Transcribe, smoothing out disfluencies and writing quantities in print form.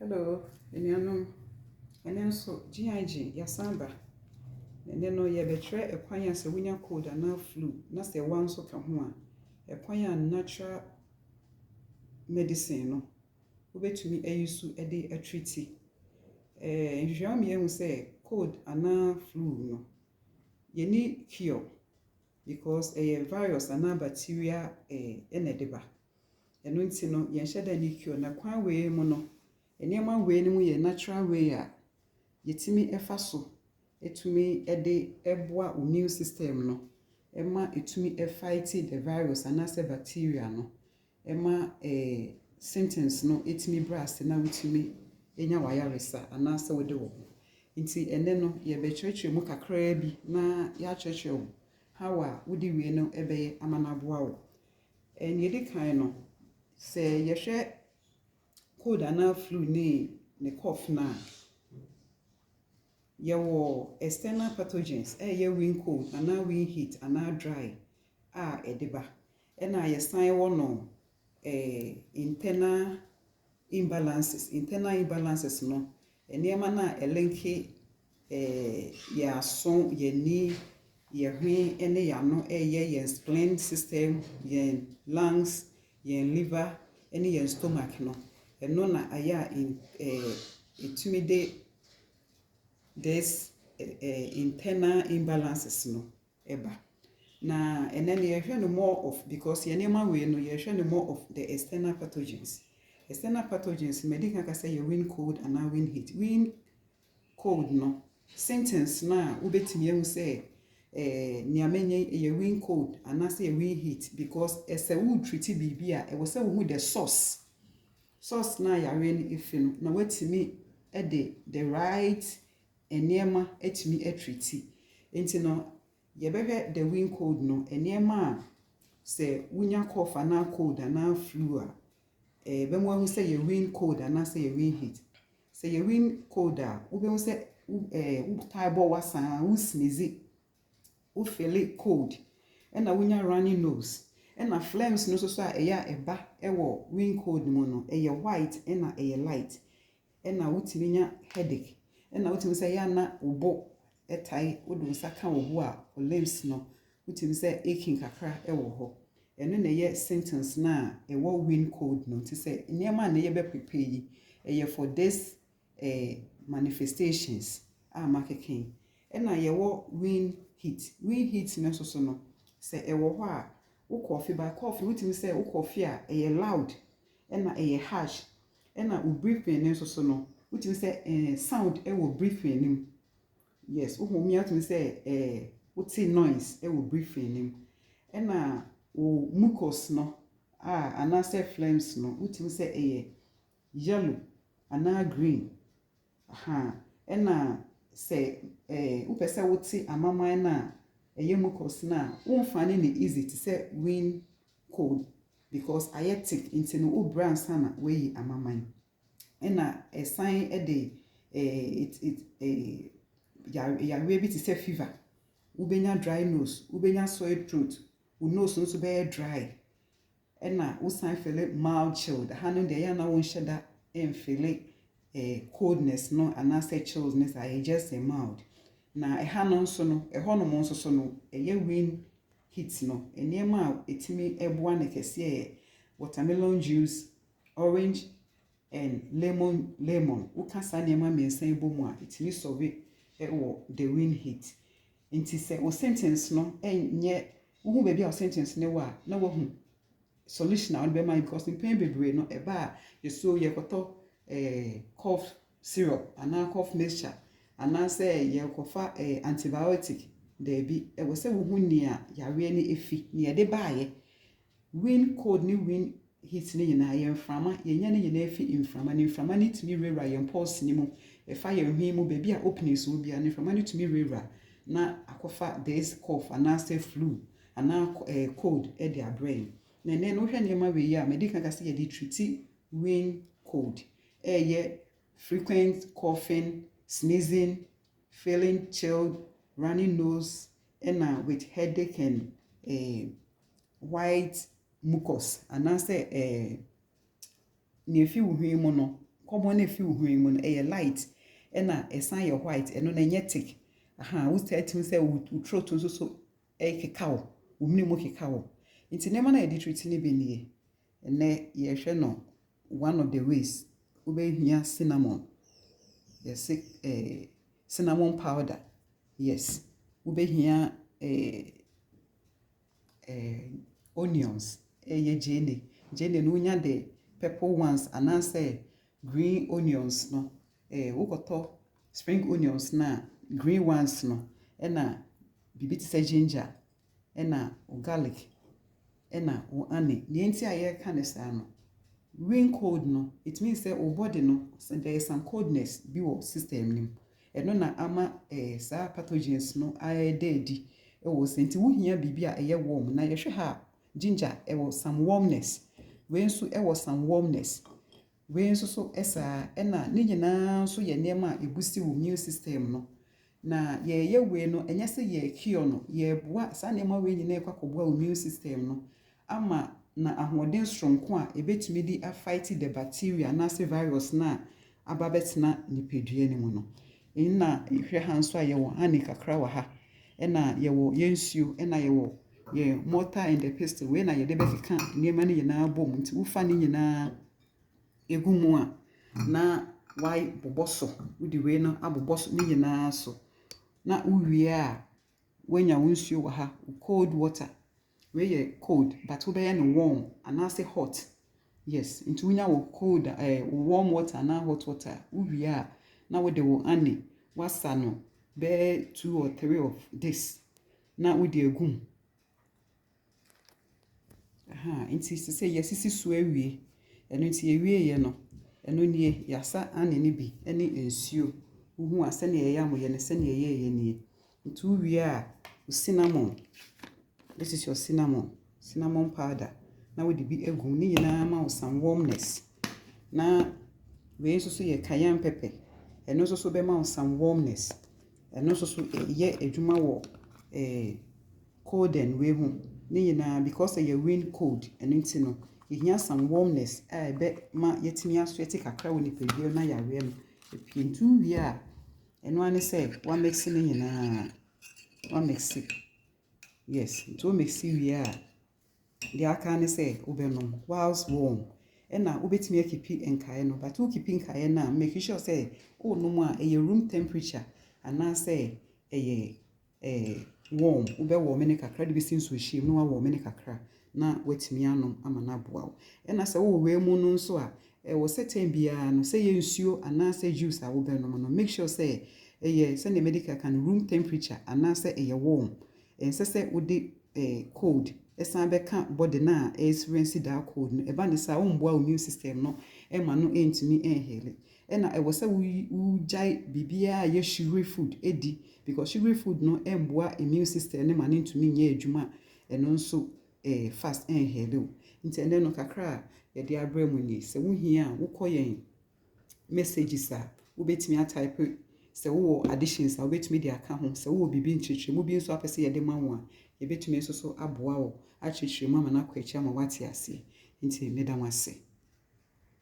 Hello, Enyano. And so GIG, Yasamba. And then no ye betray a quire so winner cold and now flu. That's the one so come one. A quire natural medicine. No, who to me a use to a treaty. If you me say cold and now flu. No, you need cure because a virus and now bacteria in a deba. And when you know, you shed any cure na kwa way mono. And your man way no natural way. Yetimi efa so etumi ede eboa immune system no ema etumi fight the virus and as bacteria no ema symptoms no etumi brass na wetumi enya wayaresa and as we de wo nti ene no ye be church mu kakra bi na ya church wo how a wodi wie no ebeye amanaboa wo en yedi kan no se ye hwe cold and flu ne cough na Yawo external pathogens, ye wind cold, and now wind heat, and now dry, ediba. And I assign one internal imbalances, no. And near mana a linky, ya son, ye knee, ye ring, and ya no, ye spleen system, ye lungs, ye liver, and ye stomach, no. And nona aya in intimidate. There's internal imbalances no eba na and then you hear no more of because your name we no you hear no more of the external pathogens medical can say you wind cold and now wind heat wind cold no sentence na ubetimi ehun say ni amenye you wind cold and now say wind heat because as a would treat bibia e was say we the source na ya rain if no na wetimi the right enema etimi treaty enti no ye behwe the wind cold no enema se wunya cough na cold na flu a be mo hu se ye wind cold na se ye wind heat se ye wind cold a wo be hu se taibo wasan wo sneeze wo feel cold na wunya running nose na flames no so a eya eba ewo wind cold mo no eye white na eye light na wutimi nya headache na wutimi say ya na ubo etai wodu saka wo a limbs no wutimi say aching kakra ewo ho eno na ye symptoms na ewo wind cold no ti say nyema na ye be prepare yi for this manifestations makeken na ye wo wind heat no so no say ewo ho a wo coffee by coffee wutimi say wo coffee a loud na harsh na wo breathing no so no wutimi say sound ewo breathing nim yes wo homia tumi say wuti noise ewo breathing nim na wo mucus no anase flames no wutimi say yellow ana green na say wo pese wuti amaman na mucus na wo fane ne easy to say wind cold because ayetic into no wo brand sana we amaman na a sign ya be to say fever ubenya dry nose ubenya sore throat u nose no so be dry na u sign feel mild chilled hanu de ya na won sheda feel coldness no and say chillness I just mild na hanu so no hono mo so no ye wind heat no enema etimi eboa na kese watermelon juice orange and lemon ukasa nema mensan bomu a itimi sobe wo the wind heat nti se o sentence no enye wo be bia o sentence ne wa na wo hu solution na be my because in pain bebre no eba ye so ye koto cough syrup ana cough mixture ana say ye kofa antibiotic there be e wo se wo hu ni a yare ni efi ni ye de baaye wind cold ni wind heat ni na ye mframa ye nya ni na efi mframa ni tumi rera ye pulse ni mu e fa ye hwi mu baby a openings wo bia ni mframa ni tumi rera na akofa this cough and say flu and cold e their brain na no hwe ne ma we ya medical ka say ye dey treat wind cold ye frequent coughing, sneezing, feeling chilled, running nose and with headache and white mucus and say ne fi wo hwi mu no common na fi hwen mu no e light na esan ye white eno na nye thick wo start me say wo throat nso so e keka wo mini mo keka wo nti nema na ye treat ni be nie ene ye hwe no one of the ways wo be hia cinnamon yes cinnamon powder yes wo be hia onions ye jene no nya the purple ones and say green onions no wo koto spring onions na green ones no na bibi ti say ginger na garlic na o ane the enti aye ka ne sa no rain cold no it means say o body no there is some coldness bi wo system nim eno na ama sa pathogens no aye dedi wo senti wo hia bibi a eye warm na ye hwe ha ginger was some warmness we nso was some warmness we nso so esa na ne nyina so ye nema ebusi wo immune system no na ye we no enya se ye cure no ye boa sa nema we nyina ekwakoboa immune system no ama na ahoden stronko a ebetumi di a fight the bacteria na se virus na ababetna nipadua ni mu no na ihwe hanso a ye wo ani kakra wa ha na ye wo yensuo na ye wo ye mortar and the pestle we na ye de bekeka niema ne nyina bom nti wo fa ne nyina egumu a na why boboso wudi we no aboboso ne nyina so na uwie a wenya wonsuo wa ha cold water we ye cold but wo be no warm and say hot yes nti wonya wo cold warm water na hot water uwie a na wo de wo ani wasa no be 2 or 3 of this na wo de egum nti se ye sisi so awie eno nti ewie ye no eno nie yasa ane ne bi ene ensuo uhu ase ne ye amoye ne se ne ye nie nti uwie a cinnamon this is your cinnamon powder na we de bi egum ne nyina ma some warmness na we so ye cayenne pepper eno so be ma some warmness eno so ye adwuma wo cold and we hu ne nyina because ye wind cold eno nti no ye some warmness be ma yetimi aso eti kakra wo ni pedie na yawe no epintu wie a eno ane say wa mix ne nyina wa mix yes to mix wie a the aka ne say obenom whilst warm na obetimi akipi enkae no but ukipi enkae na make sure say o no mu a room temperature and say warm ube warm ne kakra de bisin so hiem no wa warm ne kakra na watimi anom ama na boa na say wo we mu no nso a wo certain bia no say ye nsuo and say juice a wo be no no make sure say say the medical can room temperature and say warm and say wo de cold esan beka body na experience that cold no eba ne sa wo mboa immune system no ema no entimi enhele na wo say wo jai bibia ye sugary food edi because sugary food no emboa immune system ne ma ne ntumi nya adwuma eno nso fast enhele nti ene no kakra ye de abrɛ mu ni se wo hia wo koyen messages a wo betimi a type se wo additions a wo betimi de aka ho se wo bibi nchichire mu bi nso apese ye de manwo a ye betimi nso so aboa wo achichire mama na kwachi ama wate ase nti medam ase